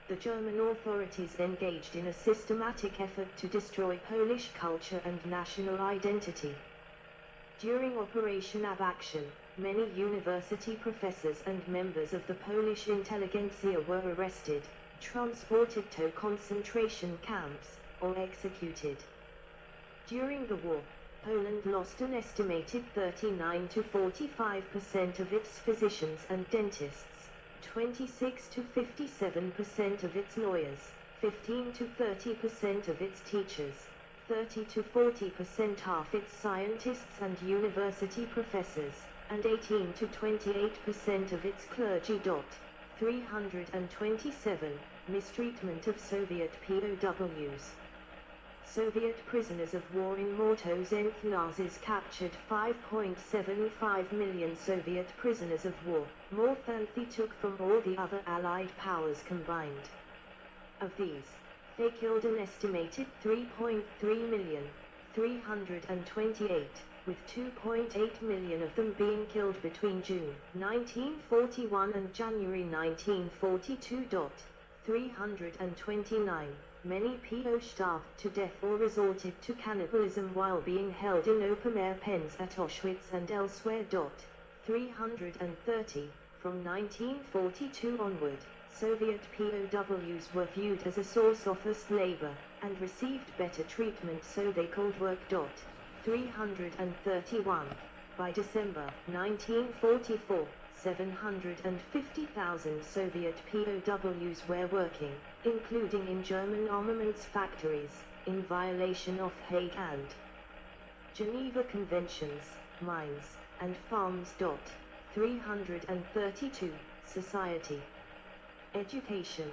the German authorities engaged in a systematic effort to destroy Polish culture and national identity. During Operation Abaction, many university professors and members of the Polish intelligentsia were arrested, transported to concentration camps, or executed. During the war, Poland lost an estimated 39 to 45% of its physicians and dentists, 26 to 57% of its lawyers, 15 to 30% of its teachers, 30 to 40% of its scientists and university professors, and 18 to 28% of its clergy. 327. Mistreatment of Soviet POWs. Soviet prisoners of war in Mauthausen. Nazis captured 5.75 million Soviet prisoners of war, more than they took from all the other Allied powers combined. Of these, they killed an estimated 3.3 million, 328, with 2.8 million of them being killed between June 1941 and January 1942. 329. Many PO starved to death or resorted to cannibalism while being held in open-air pens at Auschwitz and elsewhere. 330. From 1942 onward, Soviet POWs were viewed as a source of forced labor, and received better treatment, so they called work. 331. By December 1944, 750,000 Soviet POWs were working, including in German armaments factories, in violation of Hague and Geneva Conventions, mines, and farms. 332. Society. Education.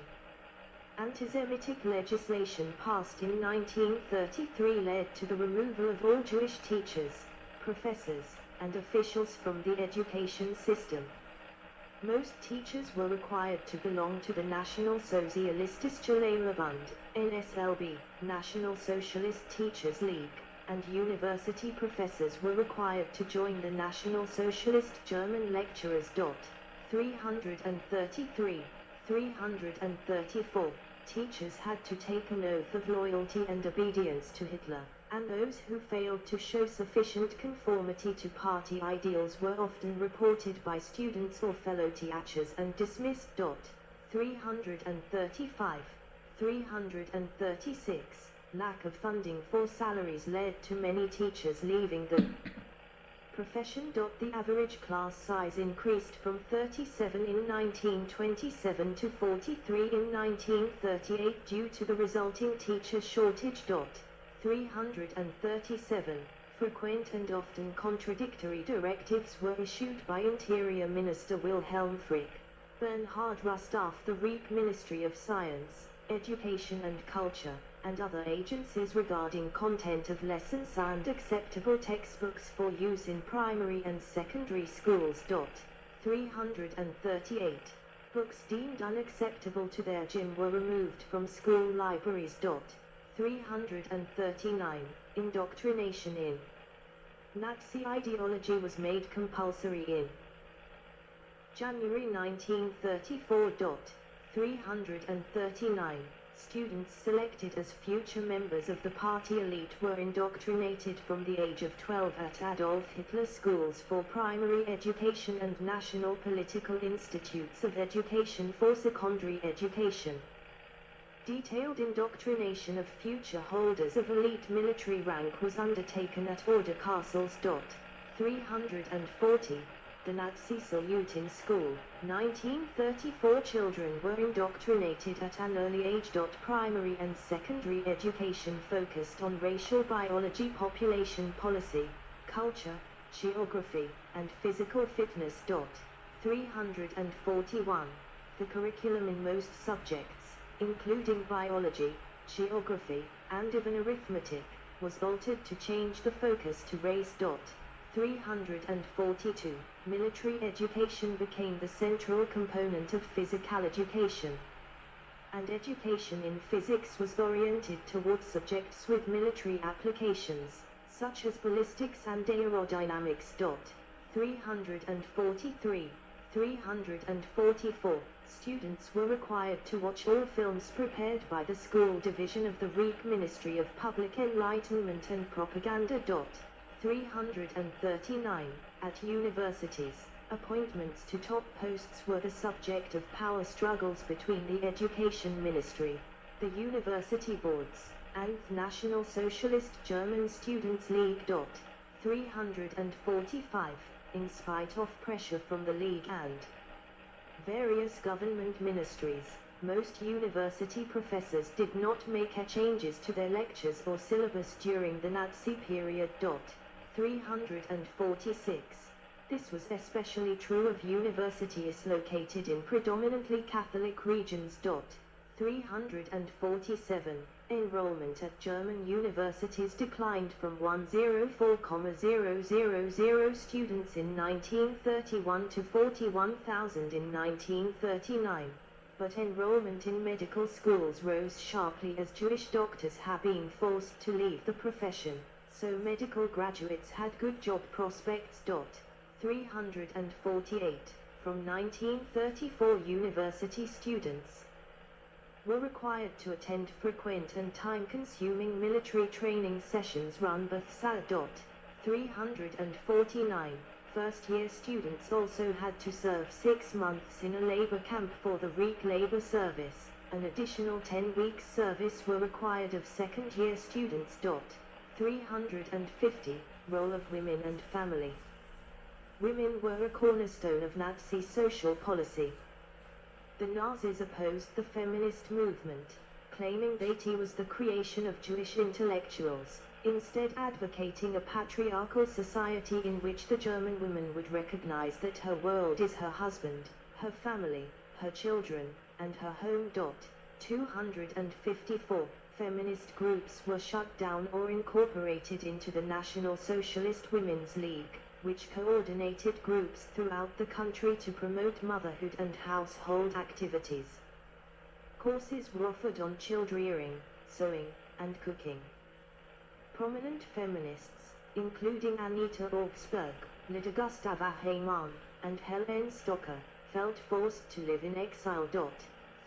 Anti-Semitic legislation passed in 1933 led to the removal of all Jewish teachers, professors, and officials from the education system. Most teachers were required to belong to the National Sozialistische Lehrerbund, NSLB, National Socialist Teachers League, and university professors were required to join the National Socialist German Lecturers. 333. 334. Teachers had to take an oath of loyalty and obedience to Hitler, and those who failed to show sufficient conformity to party ideals were often reported by students or fellow teachers and dismissed. 335. 336. Lack of funding for salaries led to many teachers leaving the profession. The average class size increased from 37 in 1927 to 43 in 1938 due to the resulting teacher shortage. 337. Frequent and often contradictory directives were issued by Interior Minister Wilhelm Frick, Bernhard Rust of the Reich Ministry of Science, Education and Culture, and other agencies regarding content of lessons and acceptable textbooks for use in primary and secondary schools. 338. Books deemed unacceptable to their gym were removed from school libraries. 339. Indoctrination in Nazi ideology was made compulsory in January 1934. 339. Students selected as future members of the party elite were indoctrinated from the age of 12 at Adolf Hitler schools for primary education and national political institutes of education for secondary education. Detailed indoctrination of future holders of elite military rank was undertaken at order castles. 340. The Nazi salute in school. 1934 children were indoctrinated at an early age. Primary and secondary education focused on racial biology, population policy, culture, geography, and physical fitness. 341. The curriculum in most subjects, including biology, geography, and even arithmetic, was altered to change the focus to race. 342. Military education became the central component of physical education, and education in physics was oriented towards subjects with military applications, such as ballistics and aerodynamics. 343. 344. Students were required to watch all films prepared by the school division of the Reich Ministry of Public Enlightenment and Propaganda. 339. At universities, appointments to top posts were the subject of power struggles between the Education Ministry, the university boards, and National Socialist German Students' League. 345. In spite of pressure from the League and various government ministries, most university professors did not make changes to their lectures or syllabus during the Nazi period. 346. This was especially true of universities located in predominantly Catholic regions. 347. Enrollment at German universities declined from 104,000 students in 1931 to 41,000 in 1939. But enrollment in medical schools rose sharply as Jewish doctors had been forced to leave the profession, so medical graduates had good job prospects. 348. From 1934, university students were required to attend frequent and time-consuming military training sessions run by FSA. 349. First-year students also had to serve 6 months in a labor camp for the Reich Labor Service. An additional 10 weeks service were required of second-year students. 350. Role of women and family. Women were a cornerstone of Nazi social policy. The Nazis opposed the feminist movement, claiming that it was the creation of Jewish intellectuals, instead advocating a patriarchal society in which the German woman would recognize that her world is her husband, her family, her children, and her home. 254. Feminist groups were shut down or incorporated into the National Socialist Women's League, which coordinated groups throughout the country to promote motherhood and household activities. Courses were offered on child-rearing, sewing, and cooking. Prominent feminists, including Anita Augsburg, Lydia Gustava Heimann, and Helen Stocker, felt forced to live in exile.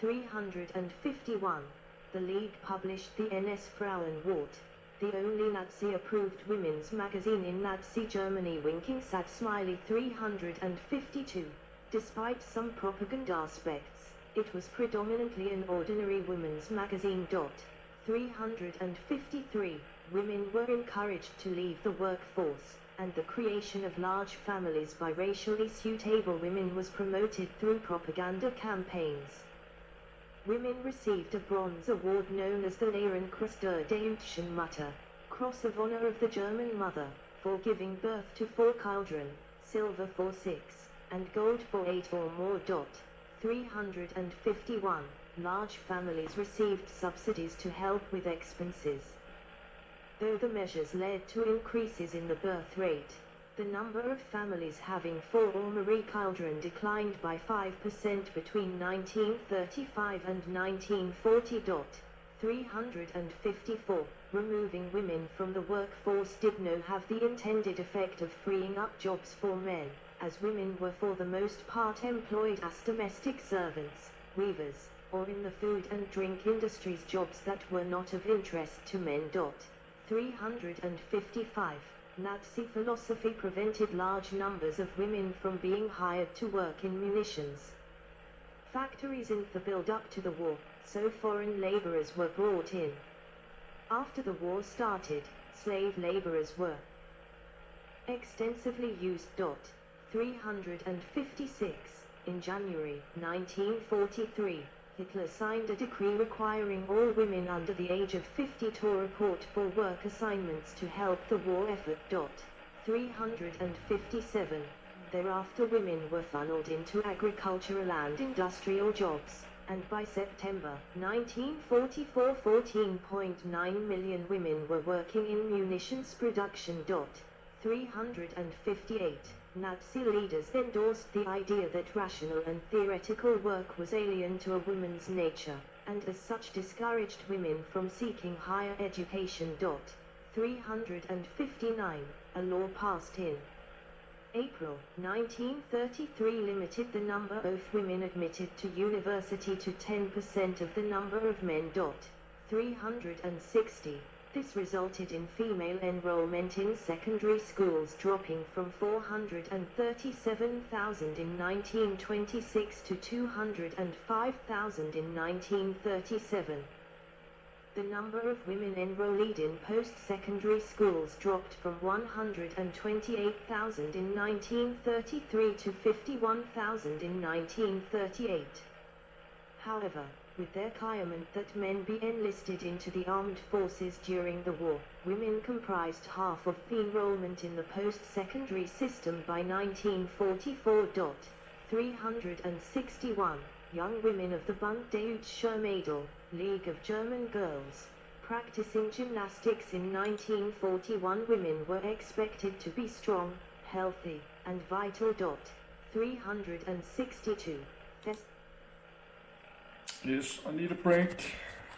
351. The League published the NS Frauenwort, the only Nazi-approved women's magazine in Nazi Germany. Winking sad smiley. 352. Despite some propaganda aspects, it was predominantly an ordinary women's magazine. 353. Women were encouraged to leave the workforce, and the creation of large families by racially suitable women was promoted through propaganda campaigns. Women received a bronze award known as the Ehrenkreuz der Deutschen Mutter, Cross of Honor of the German Mother, for giving birth to 4 children, silver for 6, and gold for 8 or more. 351. Large families received subsidies to help with expenses. Though the measures led to increases in the birth rate, the number of families having 4 or more children declined by 5% between 1935 and 1940. 354. Removing women from the workforce did not have the intended effect of freeing up jobs for men, as women were for the most part employed as domestic servants, weavers, or in the food and drink industries, jobs that were not of interest to men. 355. Nazi philosophy prevented large numbers of women from being hired to work in munitions factories in the build-up to the war, so foreign laborers were brought in. After the war started, slave laborers were extensively used. 356. In January 1943, Hitler signed a decree requiring all women under the age of 50 to report for work assignments to help the war effort. 357. Thereafter women were funneled into agricultural and industrial jobs, and by September 1944 14.9 million women were working in munitions production. 358. Nazi leaders endorsed the idea that rational and theoretical work was alien to a woman's nature, and as such discouraged women from seeking higher education. 359. A law passed in April 1933 limited the number of women admitted to university to 10% of the number of men. 360. This resulted in female enrollment in secondary schools dropping from 437,000 in 1926 to 205,000 in 1937. The number of women enrolled in post-secondary schools dropped from 128,000 in 1933 to 51,000 in 1938. However, with the requirement that men be enlisted into the armed forces during the war, women comprised half of the enrollment in the post-secondary system by 1944. 361. Young women of the Bund Deutscher Mädel, League of German Girls, practicing gymnastics in 1941. Women were expected to be strong, healthy, and vital. 362. Yes, I need a break.